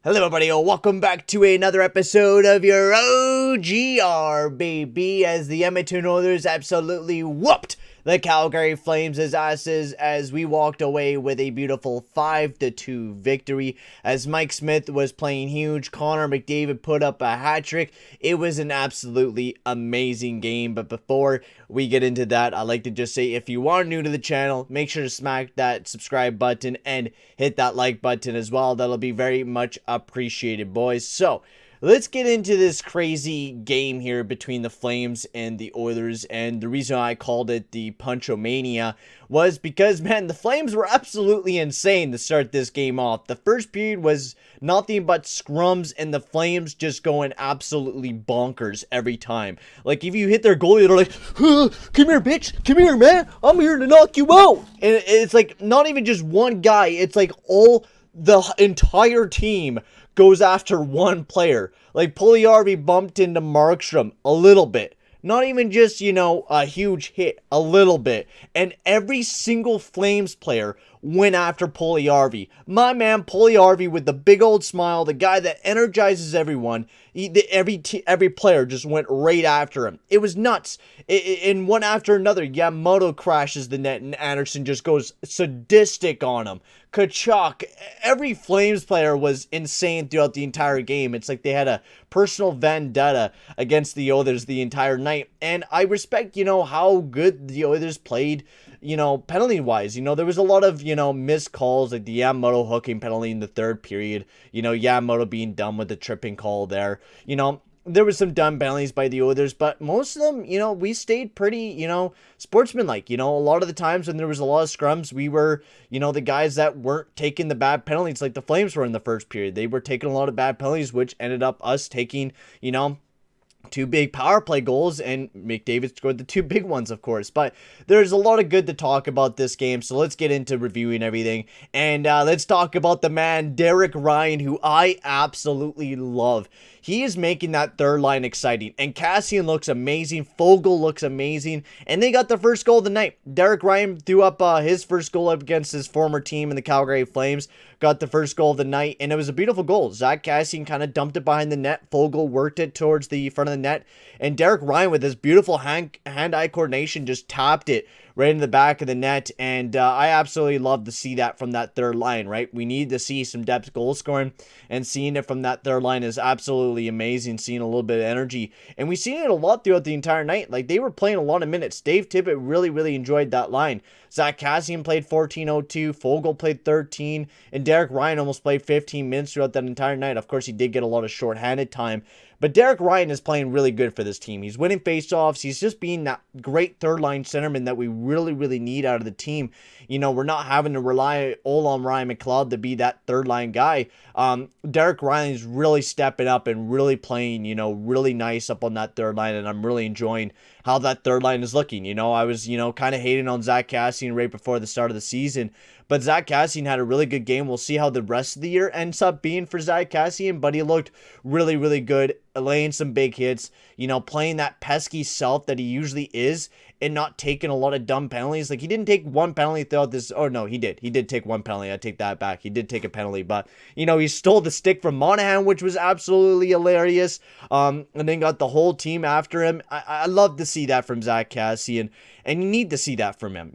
Hello everybody, welcome back to another episode of your OGR, baby, as the Edmonton Oilers absolutely whooped the Calgary Flames' asses as we walked away with a beautiful 5-2 victory as Mike Smith was playing huge. Connor McDavid put up a hat trick. It was an absolutely amazing game, but before we get into that, I'd like to just say if you are new to the channel, make sure to smack that subscribe button and hit that like button as well. That'll be very much appreciated, boys. So let's get into this crazy game here between the Flames and the Oilers, and the reason I called it the Punchomania was because, man, the Flames were absolutely insane to start this game off. The first period was nothing but scrums, and the Flames just going absolutely bonkers every time. Like, if you hit their goalie, they're like, come here, bitch, come here, man, I'm here to knock you out. And it's like, not even just one guy, it's like the entire team goes after one player. Like, Puljujarvi bumped into Markstrom a little bit. Not even just, a huge hit, a little bit. And every single Flames player went after Puljujarvi. My man Puljujarvi with the big old smile, the guy that energizes everyone. Every player just went right after him. It was nuts. And one after another, Yamamoto crashes the net and Anderson just goes sadistic on him. Tkachuk, every Flames player was insane throughout the entire game. It's like they had a personal vendetta against the Oilers the entire night. And I respect, how good the Oilers played, penalty-wise. There was a lot of, missed calls, like the Yamamoto hooking penalty in the third period. Yamamoto being done with the tripping call there. There was some dumb penalties by the Oilers, but most of them, we stayed pretty, sportsmanlike. A lot of the times when there was a lot of scrums, we were, the guys that weren't taking the bad penalties like the Flames were in the first period. They were taking a lot of bad penalties, which ended up us taking, two big power play goals, and McDavid scored the two big ones, of course. But there's a lot of good to talk about this game, so let's get into reviewing everything. And let's talk about the man, Derek Ryan, who I absolutely love. He is making that third line exciting, and Kassian looks amazing. Foegele looks amazing, and they got the first goal of the night. Derek Ryan threw up his first goal up against his former team in the Calgary Flames, got the first goal of the night, and it was a beautiful goal. Zack Kassian kind of dumped it behind the net. Foegele worked it towards the front of the net, and Derek Ryan with his beautiful hand-eye coordination just tapped it right in the back of the net. And I absolutely love to see that from that third line, right? We need to see some depth goal scoring, and seeing it from that third line is absolutely amazing, seeing a little bit of energy. And we've seen it a lot throughout the entire night. Like, they were playing a lot of minutes. Dave Tippett really enjoyed that line. Zack Kassian played 14:02, Foegele played 13, and Derek Ryan almost played 15 minutes throughout that entire night. Of course, he did get a lot of shorthanded time, but Derek Ryan is playing really good for this team. He's winning faceoffs. He's just being that great third-line centerman that we really need out of the team. We're not having to rely all on Ryan McLeod to be that third-line guy. Derek Ryan is really stepping up and really playing, really nice up on that third line, and I'm really enjoying how that third line is looking. I was, kind of hating on Zack Kassian right before the start of the season, but Zack Kassian had a really good game. We'll see how the rest of the year ends up being for Zack Kassian, but he looked really good, laying some big hits, playing that pesky self that he usually is, and not taking a lot of dumb penalties. Like, he didn't take one penalty throughout this. Oh, no, he did. He did take one penalty. I take that back. He did take a penalty, but, he stole the stick from Monahan, which was absolutely hilarious, and then got the whole team after him. I love to see that from Zack Kassian, and you need to see that from him,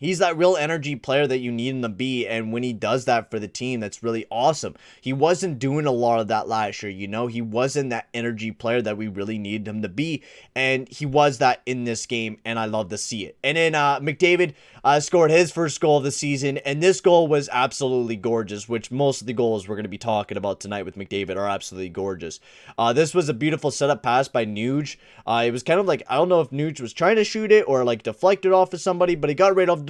He's that real energy player that you need him to be, and when he does that for the team, that's really awesome. He wasn't doing a lot of that last year, He wasn't that energy player that we really needed him to be, and he was that in this game, and I love to see it. And then McDavid scored his first goal of the season, and this goal was absolutely gorgeous, which most of the goals we're going to be talking about tonight with McDavid are absolutely gorgeous. This was a beautiful setup pass by Nuge. It was kind of like, I don't know if Nuge was trying to shoot it or like deflected off of somebody, but he got right over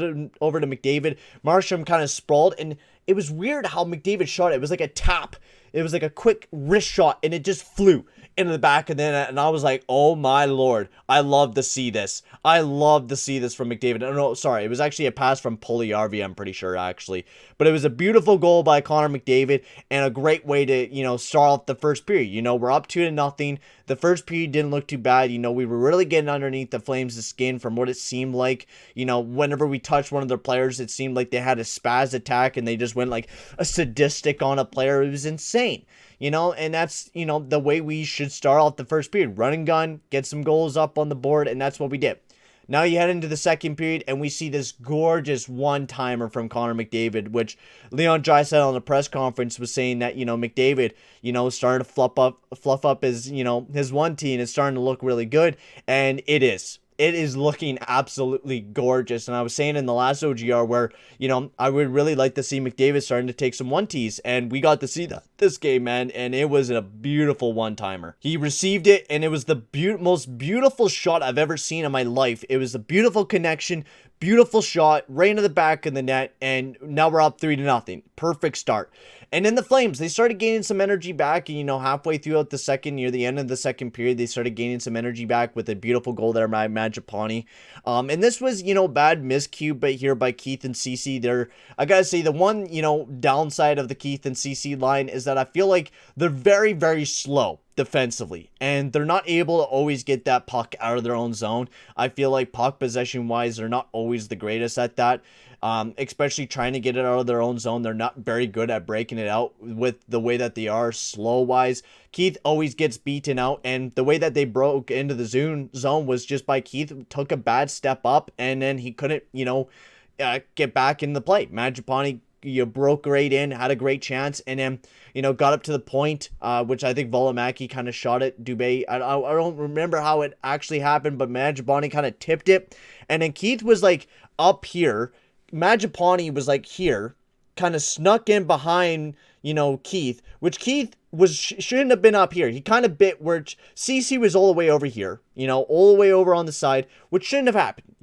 to McDavid. Markstrom kind of sprawled, and it was weird how McDavid shot it. It was like a tap. it was like a quick wrist shot, and it just flew into the back of the net, and I was like, oh my lord, I love to see this. I love to see this from McDavid. No, sorry, it was actually a pass from Puljujärvi, I'm pretty sure, actually. But it was a beautiful goal by Connor McDavid, and a great way to, start off the first period. We're up 2-0. The first period didn't look too bad. We were really getting underneath the Flames' skin from what it seemed like. Whenever we touched one of their players, it seemed like they had a spaz attack, and they just went like a sadistic on a player. It was insane. And that's, the way we should start off the first period. Run and gun, get some goals up on the board, and that's what we did. Now you head into the second period, and we see this gorgeous one-timer from Connor McDavid, which Leon Draisaitl on the press conference was saying that, McDavid, starting to fluff up his, his one tee, and it's starting to look really good, and it is. It is looking absolutely gorgeous. And I was saying in the last OGR where, I would really like to see McDavid starting to take some one-tees. And we got to see that this game, man. And it was a beautiful one-timer. He received it, and it was the most beautiful shot I've ever seen in my life. It was a beautiful connection, beautiful shot, right into the back of the net. And now we're up 3-0. Perfect start. And then the Flames, they started gaining some energy back. And, halfway throughout the second, near the end of the second period, they started gaining some energy back with a beautiful goal there by Mangiapane. And this was, bad miscue but here by Keith and Ceci. I gotta say, the one, downside of the Keith and Ceci line is that I feel like they're very, very slow defensively, and they're not able to always get that puck out of their own zone. I feel like puck possession wise, they're not always the greatest at that. Especially trying to get it out of their own zone. They're not very good at breaking it out with the way that they are slow wise. Keith always gets beaten out, and the way that they broke into the zone was just by Keith took a bad step up, and then he couldn't, get back in the play. Mangiapane, broke right in, had a great chance, and then, got up to the point, which I think Valimaki kind of shot at Dubé. I don't remember how it actually happened, but Mangiapane kind of tipped it, and then Keith was like up here. Mangiapane was like here, kind of snuck in behind, Keith, which Keith shouldn't have been up here. He kind of bit where Ceci was all the way over here, all the way over on the side, which shouldn't have happened.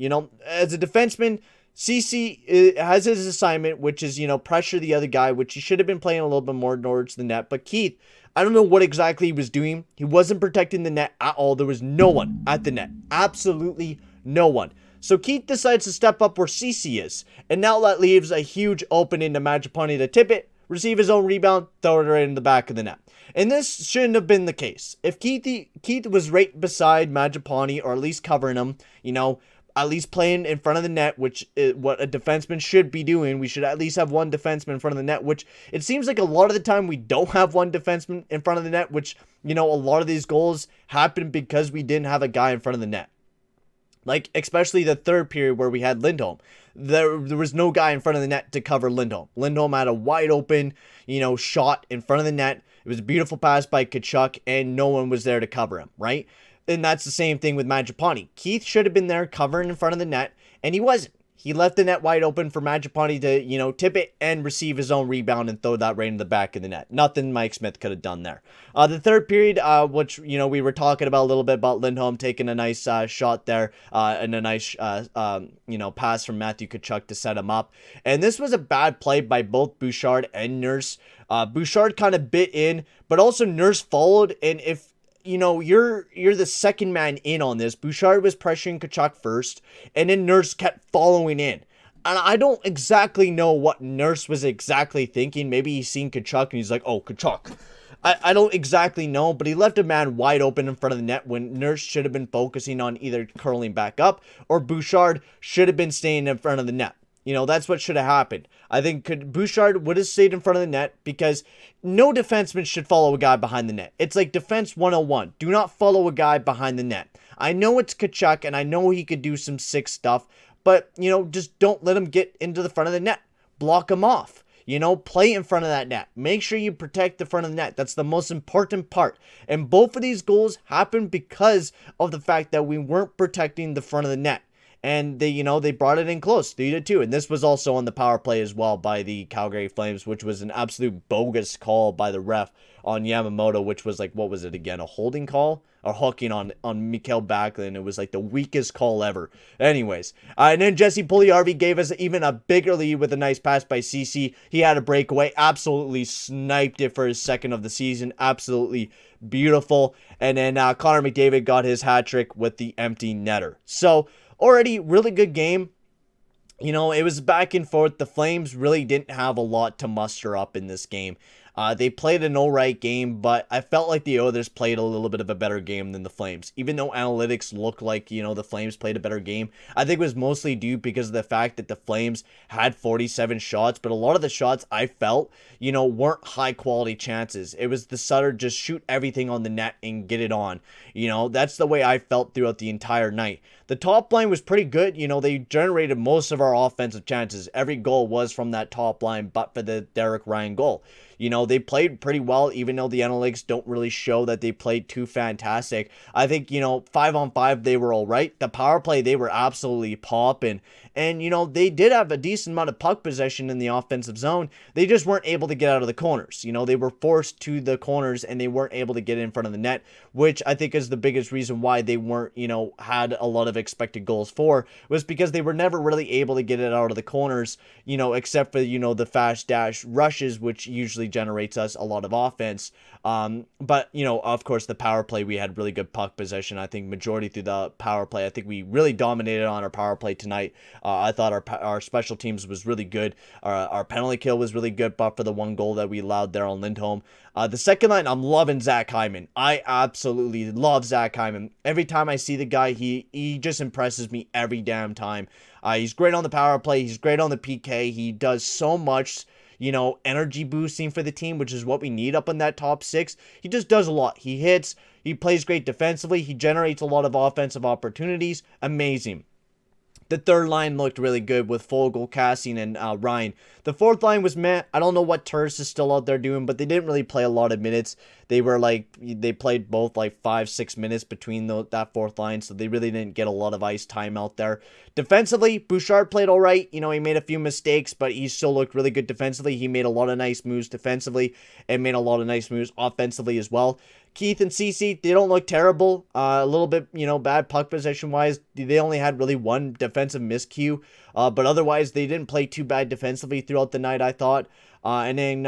As a defenseman, Ceci has his assignment, which is, pressure the other guy, which he should have been playing a little bit more towards the net. But Keith, I don't know what exactly he was doing. He wasn't protecting the net at all. There was no one at the net. Absolutely no one. So Keith decides to step up where Ceci is, and now that leaves a huge opening to Mangiapane to tip it, receive his own rebound, throw it right in the back of the net. And this shouldn't have been the case. If Keith was right beside Mangiapane, or at least covering him, at least playing in front of the net, which is what a defenseman should be doing. We should at least have one defenseman in front of the net, which it seems like a lot of the time we don't have one defenseman in front of the net, which, a lot of these goals happen because we didn't have a guy in front of the net. Like, especially the third period where we had Lindholm. There was no guy in front of the net to cover Lindholm. Lindholm had a wide open, shot in front of the net. It was a beautiful pass by Tkachuk, and no one was there to cover him, right? And that's the same thing with Mangiapane. Keith should have been there covering in front of the net, and he wasn't. He left the net wide open for Mangiapane to, tip it and receive his own rebound and throw that right in the back of the net. Nothing Mike Smith could have done there. The third period, which, we were talking about a little bit about Lindholm taking a nice shot there and a nice, pass from Matthew Tkachuk to set him up. And this was a bad play by both Bouchard and Nurse. Bouchard kind of bit in, but also Nurse followed, and if you're the second man in on this. Bouchard was pressuring Tkachuk first, and then Nurse kept following in. And I don't exactly know what Nurse was exactly thinking. Maybe he's seen Tkachuk, and he's like, oh, Tkachuk. I don't exactly know, but he left a man wide open in front of the net when Nurse should have been focusing on either curling back up, or Bouchard should have been staying in front of the net. That's what should have happened. I think Bouchard would have stayed in front of the net, because no defenseman should follow a guy behind the net. It's like defense 101. Do not follow a guy behind the net. I know it's Tkachuk, and I know he could do some sick stuff, but, just don't let him get into the front of the net. Block him off. Play in front of that net. Make sure you protect the front of the net. That's the most important part. And both of these goals happened because of the fact that we weren't protecting the front of the net. and they brought it in close, 3-2. And this was also on the power play as well by the Calgary Flames, which was an absolute bogus call by the ref on Yamamoto, which was like, what was it again, a holding call or hooking on Mikael Backlund. It was like the weakest call ever. Anyways, and then Jesse Puljujarvi gave us even a bigger lead with a nice pass by CC. He had a breakaway, absolutely sniped it for his second of the season, absolutely beautiful. And then Connor McDavid got his hat trick with the empty netter. So already really good game. It was back and forth. The Flames really didn't have a lot to muster up in this game. They played an alright game, but I felt like the Oilers played a little bit of a better game than the Flames. Even though analytics look like, the Flames played a better game, I think it was mostly due because of the fact that the Flames had 47 shots, but a lot of the shots I felt, weren't high quality chances. It was the Sutter just shoot everything on the net and get it on. That's the way I felt throughout the entire night. The top line was pretty good. They generated most of our offensive chances. Every goal was from that top line, but for the Derek Ryan goal. They played pretty well, even though the analytics don't really show that they played too fantastic. I think, 5-on-5, they were all right. The power play, they were absolutely popping. And, they did have a decent amount of puck possession in the offensive zone. They just weren't able to get out of the corners. They were forced to the corners and they weren't able to get in front of the net, which I think is the biggest reason why they weren't, had a lot of expected goals for, was because they were never really able to get it out of the corners, except for, the fast dash rushes, which usually generates us a lot of offense. But, of course, the power play, we had really good puck possession. I think majority through the power play. I think we really dominated on our power play tonight. I thought our special teams was really good. Our penalty kill was really good, but for the one goal that we allowed there on Lindholm. The second line, I'm loving Zach Hyman. I absolutely love Zach Hyman. Every time I see the guy, he just impresses me every damn time. He's great on the power play. He's great on the PK. He does so much, energy boosting for the team, which is what we need up in that top six. He just does a lot. He hits. He plays great defensively. He generates a lot of offensive opportunities. Amazing. The third line looked really good with Foegele, Kassian, and Ryan. The fourth line was meh. I don't know what Turris is still out there doing, but they didn't really play a lot of minutes. They played both 5-6 minutes between that fourth line, so they really didn't get a lot of ice time out there. Defensively, Bouchard played all right. He made a few mistakes, but he still looked really good defensively. He made a lot of nice moves defensively and made a lot of nice moves offensively as well. Keith and Ceci, they don't look terrible. A little bit, bad puck possession wise. They only had really one defensive miscue. But otherwise, they didn't play too bad defensively throughout the night, I thought. And then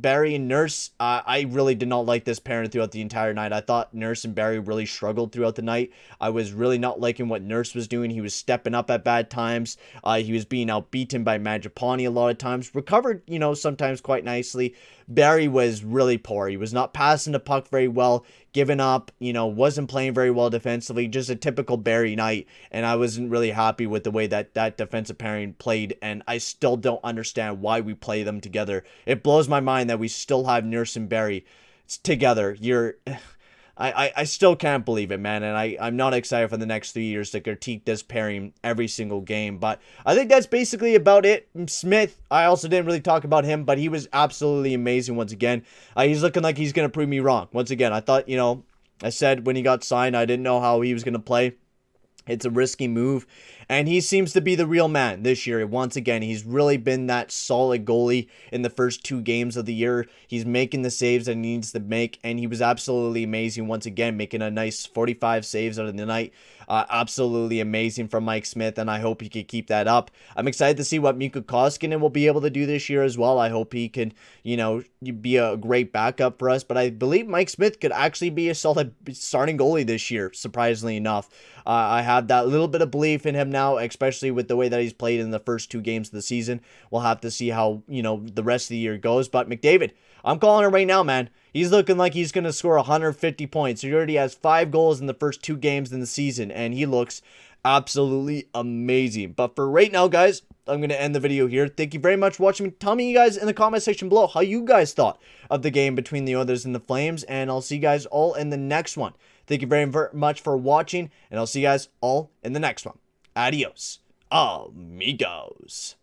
Barry and Nurse, I really did not like this pairing throughout the entire night. I thought Nurse and Barry really struggled throughout the night. I was really not liking what Nurse was doing. He was stepping up at bad times. He was being outbeaten by Mangiapane a lot of times. Recovered, sometimes quite nicely. Barry was really poor. He was not passing the puck very well, giving up, wasn't playing very well defensively. Just a typical Barry night. And I wasn't really happy with the way that defensive pairing played. And I still don't understand why we play them together. It blows my mind that we still have Nurse and Barry together. I still can't believe it, man. And I'm not excited for the next 3 years to critique this pairing every single game. But I think that's basically about it. Smith, I also didn't really talk about him, but he was absolutely amazing once again. He's looking like he's going to prove me wrong. Once again, I thought, I said when he got signed, I didn't know how he was going to play. It's a risky move, and he seems to be the real man this year. Once again, he's really been that solid goalie in the first 2 games of the year. He's making the saves that he needs to make, and he was absolutely amazing once again, making a nice 45 saves out of the night. Absolutely amazing from Mike Smith, and I hope he can keep that up. I'm excited to see what Mikko Koskinen will be able to do this year as well. I hope he can, be a great backup for us, but I believe Mike Smith could actually be a solid starting goalie this year, surprisingly enough. I have that little bit of belief in him now, especially with the way that he's played in the first 2 games of the season. We'll have to see how, the rest of the year goes. But McDavid, I'm calling it right now, man. He's looking like he's going to score 150 points. He already has 5 goals in the first 2 games in the season, and he looks absolutely amazing. But for right now, guys, I'm going to end the video here. Thank you very much for watching. Tell me, you guys, in the comment section below how you guys thought of the game between the Oilers and the Flames, and I'll see you guys all in the next one. Thank you very much for watching, and I'll see you guys all in the next one. Adios, amigos.